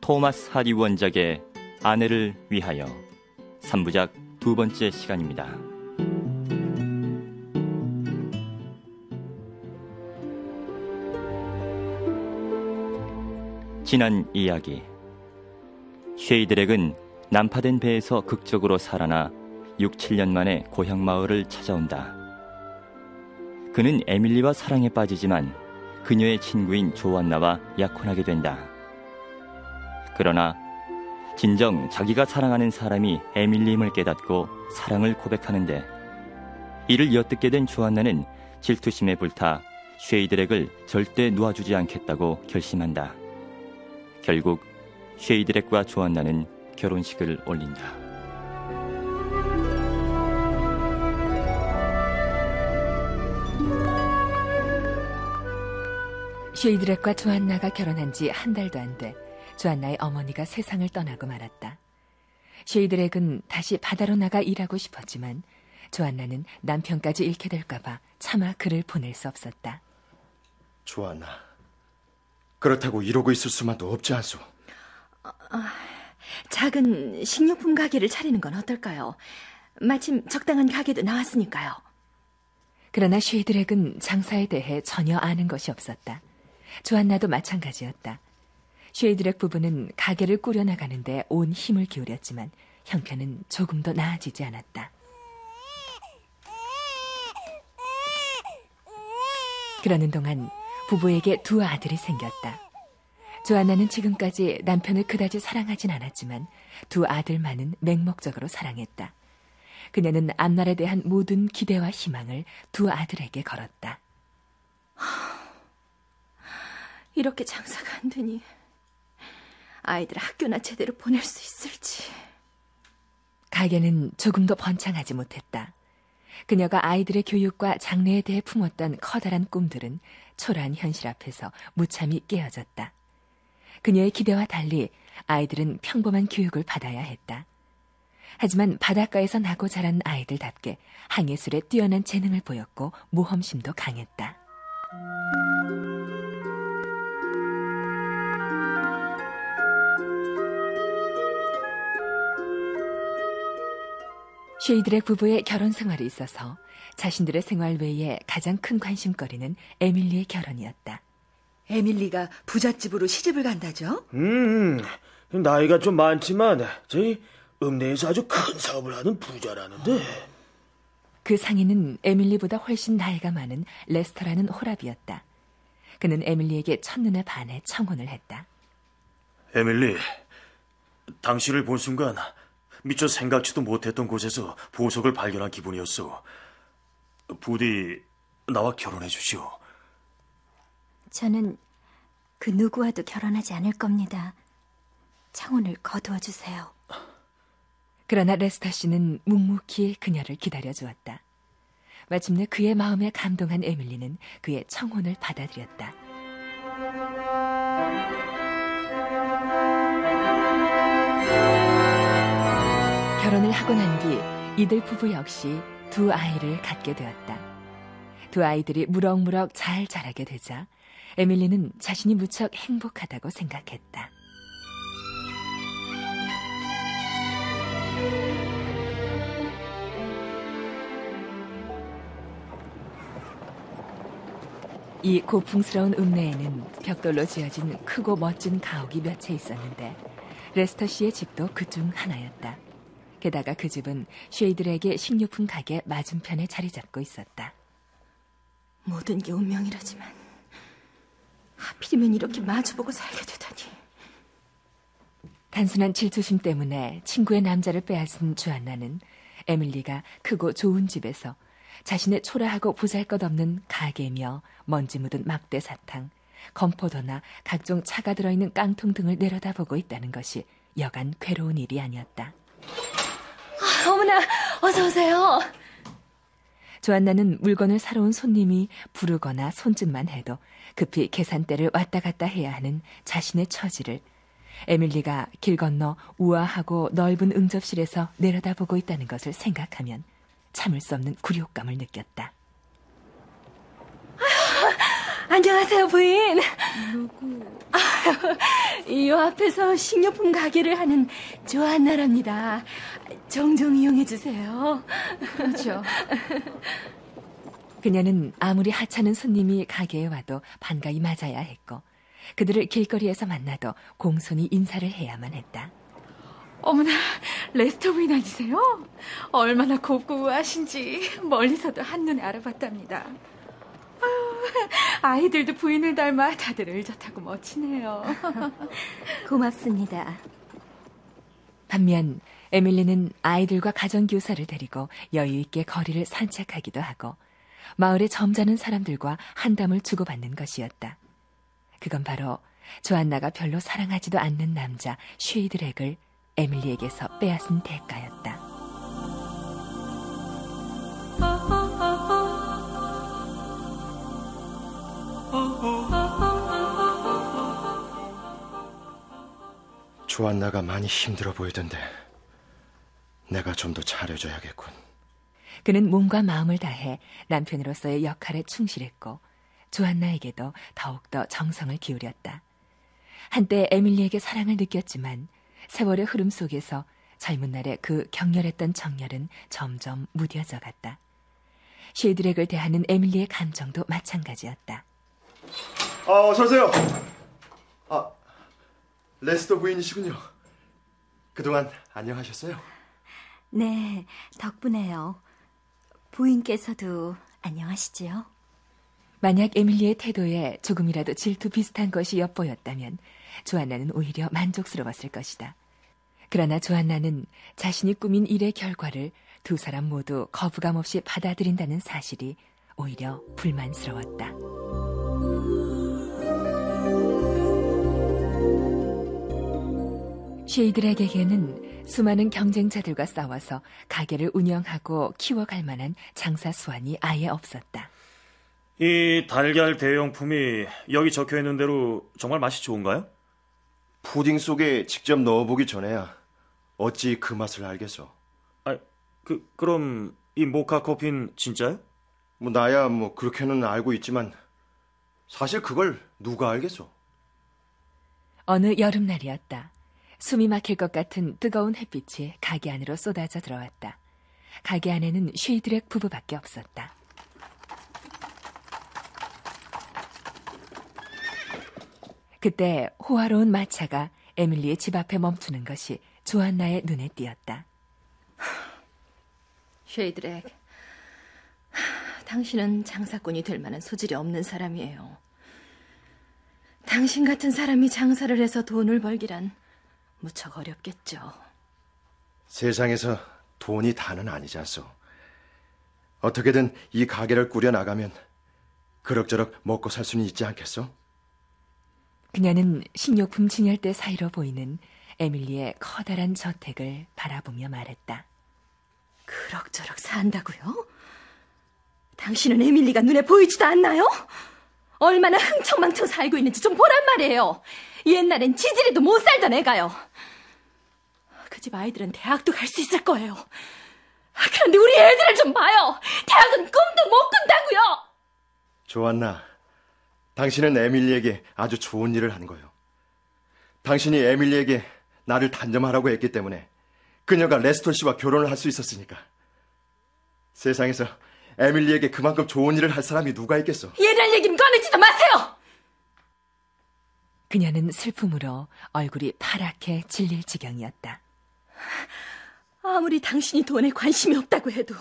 토마스 하디 원작의 아내를 위하여 3부작 두 번째 시간입니다. 지난 이야기, 쉐이드렉은 난파된 배에서 극적으로 살아나 6-7년 만에 고향 마을을 찾아온다. 그는 에밀리와 사랑에 빠지지만 그녀의 친구인 조안나와 약혼하게 된다. 그러나 진정 자기가 사랑하는 사람이 에밀리임을 깨닫고 사랑을 고백하는데, 이를 엿듣게 된 조안나는 질투심에 불타 쉐이드렉을 절대 놓아주지 않겠다고 결심한다. 결국 쉐이드렉과 조안나는 결혼식을 올린다. 쉐이드렉과 조안나가 결혼한 지 한 달도 안 돼 조안나의 어머니가 세상을 떠나고 말았다. 쉐이드렉은 다시 바다로 나가 일하고 싶었지만 조안나는 남편까지 잃게 될까봐 차마 그를 보낼 수 없었다. 조안나, 그렇다고 이러고 있을 수만도 없지 않소? 작은 식료품 가게를 차리는 건 어떨까요? 마침 적당한 가게도 나왔으니까요. 그러나 쉐이드렉은 장사에 대해 전혀 아는 것이 없었다. 조안나도 마찬가지였다. 쉐이드렉 부부는 가게를 꾸려나가는데 온 힘을 기울였지만 형편은 조금도 나아지지 않았다. 그러는 동안 부부에게 두 아들이 생겼다. 조안나는 지금까지 남편을 그다지 사랑하진 않았지만 두 아들만은 맹목적으로 사랑했다. 그녀는 앞날에 대한 모든 기대와 희망을 두 아들에게 걸었다. 이렇게 장사가 안 되니 아이들 학교나 제대로 보낼 수 있을지. 가게는 조금도 번창하지 못했다. 그녀가 아이들의 교육과 장래에 대해 품었던 커다란 꿈들은 초라한 현실 앞에서 무참히 깨어졌다. 그녀의 기대와 달리 아이들은 평범한 교육을 받아야 했다. 하지만 바닷가에서 나고 자란 아이들답게 항해술에 뛰어난 재능을 보였고 모험심도 강했다. 쉐이드렉 부부의 결혼 생활이 있어서 자신들의 생활 외에 가장 큰 관심거리는 에밀리의 결혼이었다. 에밀리가 부잣집으로 시집을 간다죠? 나이가 좀 많지만 저희 읍내에서 아주 큰 사업을 하는 부자라는데. 그 상인은 에밀리보다 훨씬 나이가 많은 레스터라는 호랍이었다. 그는 에밀리에게 첫눈에 반해 청혼을 했다. 에밀리, 당신을 본 순간 미처 생각지도 못했던 곳에서 보석을 발견한 기분이었어. 부디 나와 결혼해 주시오. 저는 그 누구와도 결혼하지 않을 겁니다. 청혼을 거두어 주세요. 그러나 레스터 씨는 묵묵히 그녀를 기다려주었다. 마침내 그의 마음에 감동한 에밀리는 그의 청혼을 받아들였다. 결혼을 하고 난 뒤 이들 부부 역시 두 아이를 갖게 되었다. 두 아이들이 무럭무럭 잘 자라게 되자 에밀리는 자신이 무척 행복하다고 생각했다. 이 고풍스러운 읍내에는 벽돌로 지어진 크고 멋진 가옥이 몇 채 있었는데 레스터 씨의 집도 그중 하나였다. 게다가 그 집은 쉐이드렉의 식료품 가게 맞은편에 자리 잡고 있었다. 모든 게 운명이라지만 하필이면 이렇게 마주보고 살게 되다니. 단순한 질투심 때문에 친구의 남자를 빼앗은 조안나는 에밀리가 크고 좋은 집에서 자신의 초라하고 보잘것없는 가게며 먼지 묻은 막대 사탕, 건포도나 각종 차가 들어있는 깡통 등을 내려다보고 있다는 것이 여간 괴로운 일이 아니었다. 어머나, 어서 오세요. 조안나는 물건을 사러 온 손님이 부르거나 손짓만 해도 급히 계산대를 왔다 갔다 해야 하는 자신의 처지를 에밀리가 길 건너 우아하고 넓은 응접실에서 내려다보고 있다는 것을 생각하면 참을 수 없는 굴욕감을 느꼈다. 안녕하세요, 부인. 누구? 이 앞에서 식료품 가게를 하는 조한나랍니다. 종종 이용해 주세요. 그렇죠. 그녀는 아무리 하찮은 손님이 가게에 와도 반가이 맞아야 했고 그들을 길거리에서 만나도 공손히 인사를 해야만 했다. 어머나, 레스터 부인 아니세요? 얼마나 곱고 우아하신지 멀리서도 한눈에 알아봤답니다. 아이들도 부인을 닮아 다들 의젓하고 멋지네요. 고맙습니다. 반면 에밀리는 아이들과 가정교사를 데리고 여유있게 거리를 산책하기도 하고 마을의 점잖은 사람들과 한담을 주고받는 것이었다. 그건 바로 조안나가 별로 사랑하지도 않는 남자 쉐이드렉을 에밀리에게서 빼앗은 대가였다. 조안나가 많이 힘들어 보이던데 내가 좀 더 잘해줘야겠군. 그는 몸과 마음을 다해 남편으로서의 역할에 충실했고 조안나에게도 더욱더 정성을 기울였다. 한때 에밀리에게 사랑을 느꼈지만 세월의 흐름 속에서 젊은 날의 그 격렬했던 정열은 점점 무뎌져 갔다. 쉐이드렉을 대하는 에밀리의 감정도 마찬가지였다. 어서 오세요. 레스터 부인이시군요. 그동안 안녕하셨어요? 네, 덕분에요. 부인께서도 안녕하시지요? 만약 에밀리의 태도에 조금이라도 질투 비슷한 것이 엿보였다면 조안나는 오히려 만족스러웠을 것이다. 그러나 조안나는 자신이 꾸민 일의 결과를 두 사람 모두 거부감 없이 받아들인다는 사실이 오히려 불만스러웠다. 쉐이드렉에게는 수많은 경쟁자들과 싸워서 가게를 운영하고 키워갈 만한 장사 수완이 아예 없었다. 이 달걀 대용품이 여기 적혀있는 대로 정말 맛이 좋은가요? 푸딩 속에 직접 넣어보기 전에야 어찌 그 맛을 알겠어. 그럼 이 모카 커피는 진짜요? 나야 그렇게는 알고 있지만 사실 그걸 누가 알겠어. 어느 여름날이었다. 숨이 막힐 것 같은 뜨거운 햇빛이 가게 안으로 쏟아져 들어왔다. 가게 안에는 쉐이드렉 부부밖에 없었다. 그때 호화로운 마차가 에밀리의 집 앞에 멈추는 것이 조안나의 눈에 띄었다. 쉐이드렉, 당신은 장사꾼이 될 만한 소질이 없는 사람이에요. 당신 같은 사람이 장사를 해서 돈을 벌기란 무척 어렵겠죠. 세상에서 돈이 다는 아니지 않소. 어떻게든 이 가게를 꾸려나가면 그럭저럭 먹고 살 수는 있지 않겠소? 그녀는 식료품 진열대 사이로 보이는 에밀리의 커다란 저택을 바라보며 말했다. 그럭저럭 산다고요? 당신은 에밀리가 눈에 보이지도 않나요? 얼마나 흥청망청 살고 있는지 좀 보란 말이에요. 옛날엔 지지리도 못 살던 애가요. 그 집 아이들은 대학도 갈 수 있을 거예요. 그런데 우리 애들을 좀 봐요. 대학은 꿈도 못 꾼다고요. 조안나, 당신은 에밀리에게 아주 좋은 일을 한 거예요. 당신이 에밀리에게 나를 단념하라고 했기 때문에 그녀가 레스토 씨와 결혼을 할 수 있었으니까. 세상에서 에밀리에게 그만큼 좋은 일을 할 사람이 누가 있겠어? 옛날 얘기는 꺼내지도 마세요. 그녀는 슬픔으로 얼굴이 파랗게 질릴 지경이었다. 아무리 당신이 돈에 관심이 없다고 해도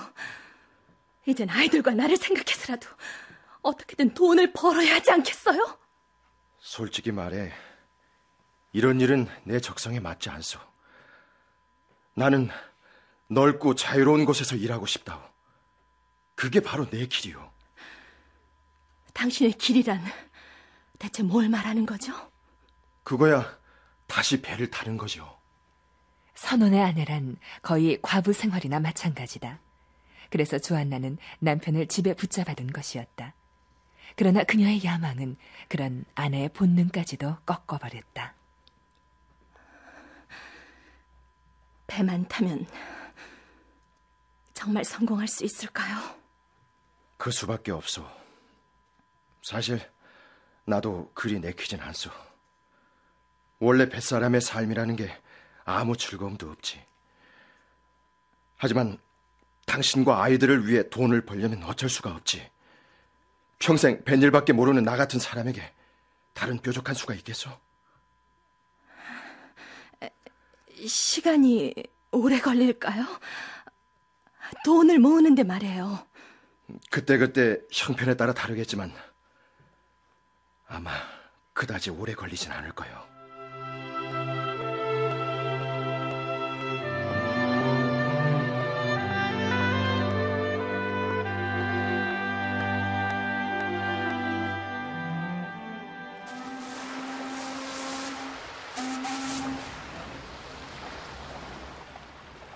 이젠 아이들과 나를 생각해서라도 어떻게든 돈을 벌어야 하지 않겠어요? 솔직히 말해, 이런 일은 내 적성에 맞지 않소. 나는 넓고 자유로운 곳에서 일하고 싶다오. 그게 바로 내 길이오. 당신의 길이란 대체 뭘 말하는 거죠? 그거야 다시 배를 타는 거죠. 선원의 아내란 거의 과부 생활이나 마찬가지다. 그래서 조안나는 남편을 집에 붙잡아둔 것이었다. 그러나 그녀의 야망은 그런 아내의 본능까지도 꺾어버렸다. 배만 타면 정말 성공할 수 있을까요? 그 수밖에 없어. 사실 나도 그리 내키진 않소. 원래 뱃사람의 삶이라는 게 아무 즐거움도 없지. 하지만 당신과 아이들을 위해 돈을 벌려면 어쩔 수가 없지. 평생 뱃일밖에 모르는 나 같은 사람에게 다른 뾰족한 수가 있겠소? 시간이 오래 걸릴까요? 돈을 모으는데 말이에요. 그때그때 형편에 따라 다르겠지만 아마 그다지 오래 걸리진 않을 거요.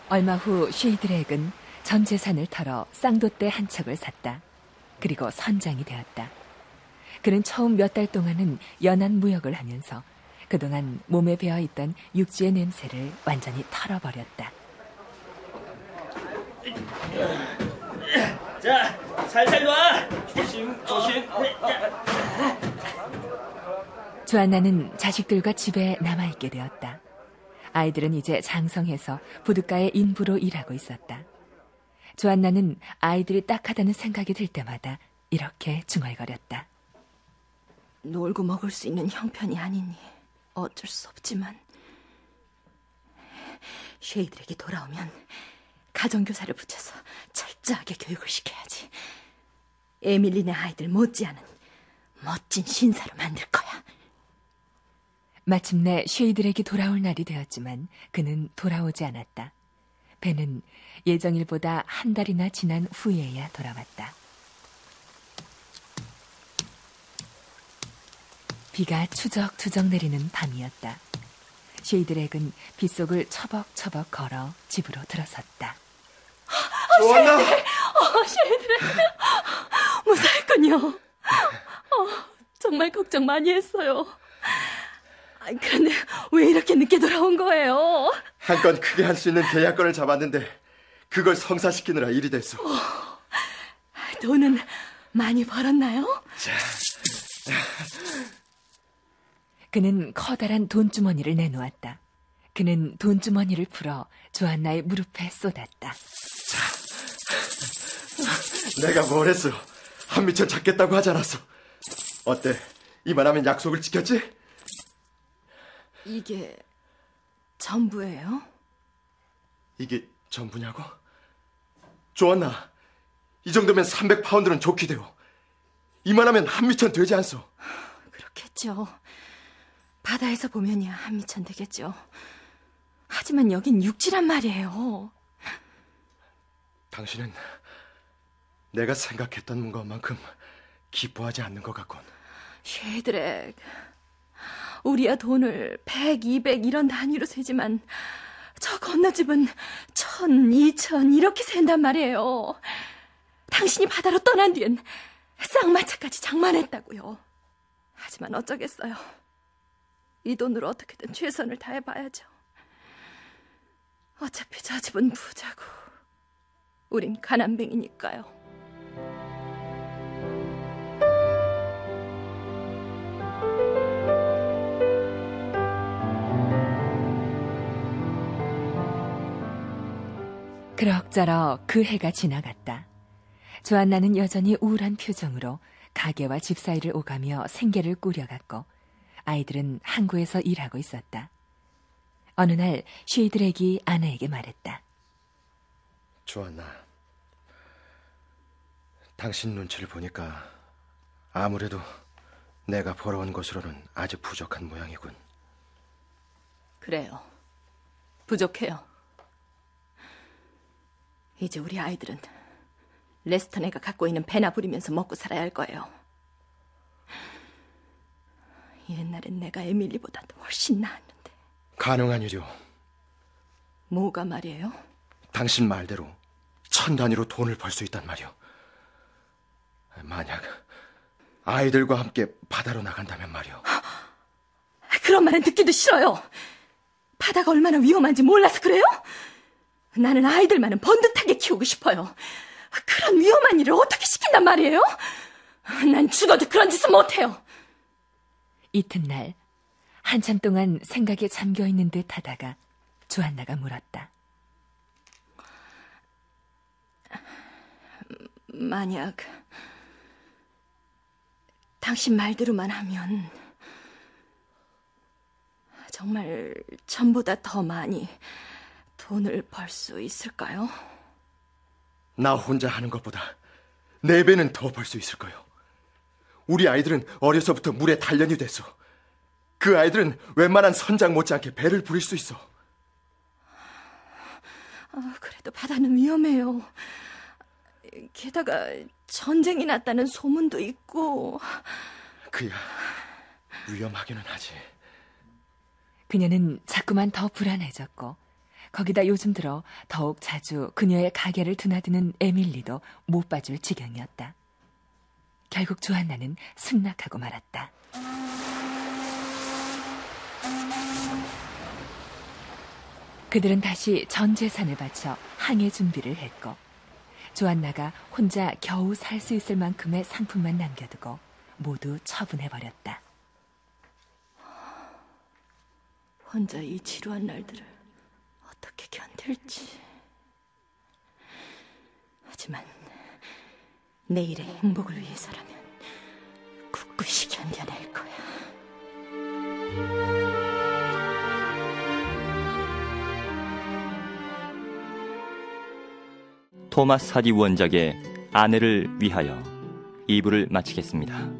얼마 후 쉐이드렉은 전 재산을 털어 쌍돛대 한 척을 샀다. 그리고 선장이 되었다. 그는 처음 몇 달 동안은 연한 무역을 하면서 그동안 몸에 배어있던 육지의 냄새를 완전히 털어버렸다. 자, 살살 놔. 조심. 조안나는 자식들과 집에 남아있게 되었다. 아이들은 이제 장성해서 부둣가의 인부로 일하고 있었다. 조안나는 아이들이 딱하다는 생각이 들 때마다 이렇게 중얼거렸다. 놀고 먹을 수 있는 형편이 아니니 어쩔 수 없지만 쉐이들에게 돌아오면 가정교사를 붙여서 철저하게 교육을 시켜야지. 에밀리네 아이들 못지않은 멋진 신사로 만들 거야. 마침내 쉐이들에게 돌아올 날이 되었지만 그는 돌아오지 않았다. 배는 예정일보다 한 달이나 지난 후에야 돌아왔다. 비가 추적추적 내리는 밤이었다. 쉐이드렉은 빗속을 처벅처벅 걸어 집으로 들어섰다. 조안나! 쉐이드렉! 무사했군요. 정말 걱정 많이 했어요. 그런데 왜 이렇게 늦게 돌아온 거예요? 한 건 크게 할 수 있는 계약건을 잡았는데 그걸 성사시키느라 일이 됐어. 돈은 많이 벌었나요? 그는 커다란 돈주머니를 내놓았다. 그는 돈주머니를 풀어 조안나의 무릎에 쏟았다. 내가 뭘 했어? 한미천 잡겠다고 하지 않았어? 어때? 이만하면 약속을 지켰지? 이게 전부예요? 이게 전부냐고? 조안나, 이 정도면 300파운드는 좋게 돼요. 이만하면 한미천 되지 않소? 그렇겠죠. 바다에서 보면야 한미천 되겠죠. 하지만 여긴 육지란 말이에요. 당신은 내가 생각했던 것만큼 기뻐하지 않는 것 같군. 쉐드렉, 우리야 돈을 100, 200 이런 단위로 세지만 저 건너집은 1000, 2000 이렇게 센단 말이에요. 당신이 바다로 떠난 뒤엔 쌍마차까지 장만했다고요. 하지만 어쩌겠어요. 이 돈으로 어떻게든 최선을 다해봐야죠. 어차피 저 집은 부자고 우린 가난뱅이니까요. 그럭저럭 그 해가 지나갔다. 조안나는 여전히 우울한 표정으로 가게와 집 사이를 오가며 생계를 꾸려갔고 아이들은 항구에서 일하고 있었다. 어느 날 쉐이드렉이 아내에게 말했다. 조안나, 당신 눈치를 보니까 아무래도 내가 벌어온 것으로는 아주 부족한 모양이군. 그래요. 부족해요. 이제 우리 아이들은 레스턴애가 갖고 있는 배나 부리면서 먹고 살아야 할 거예요. 옛날엔 내가 에밀리보다도 훨씬 나았는데. 가능한 일이오. 뭐가 말이에요? 당신 말대로 1000 단위로 돈을 벌 수 있단 말이오. 만약 아이들과 함께 바다로 나간다면 말이오. 그런 말은 듣기도 싫어요. 바다가 얼마나 위험한지 몰라서 그래요? 나는 아이들만은 번듯하게 키우고 싶어요. 그런 위험한 일을 어떻게 시킨단 말이에요? 난 죽어도 그런 짓은 못해요. 이튿날 한참 동안 생각에 잠겨 있는 듯 하다가 조한나가 물었다. 만약 당신 말대로만 하면 정말 전보다 더 많이 돈을 벌 수 있을까요? 나 혼자 하는 것보다 4배는 더 벌 수 있을 거요. 우리 아이들은 어려서부터 물에 단련이 됐어. 그 아이들은 웬만한 선장 못지않게 배를 부릴 수 있어. 그래도 바다는 위험해요. 게다가 전쟁이 났다는 소문도 있고. 그야 위험하기는 하지. 그녀는 자꾸만 더 불안해졌고 거기다 요즘 들어 더욱 자주 그녀의 가게를 드나드는 에밀리도 못 봐줄 지경이었다. 결국 조한나는 승낙하고 말았다. 그들은 다시 전 재산을 바쳐 항해 준비를 했고 조한나가 혼자 겨우 살 수 있을 만큼의 상품만 남겨두고 모두 처분해버렸다. 혼자 이 지루한 날들을 어떻게 견딜지. 하지만 내일의 행복을 위해서라면 굳굳이 견뎌낼 거야. 토마스 하디 원작의 아내를 위하여 2부를 마치겠습니다.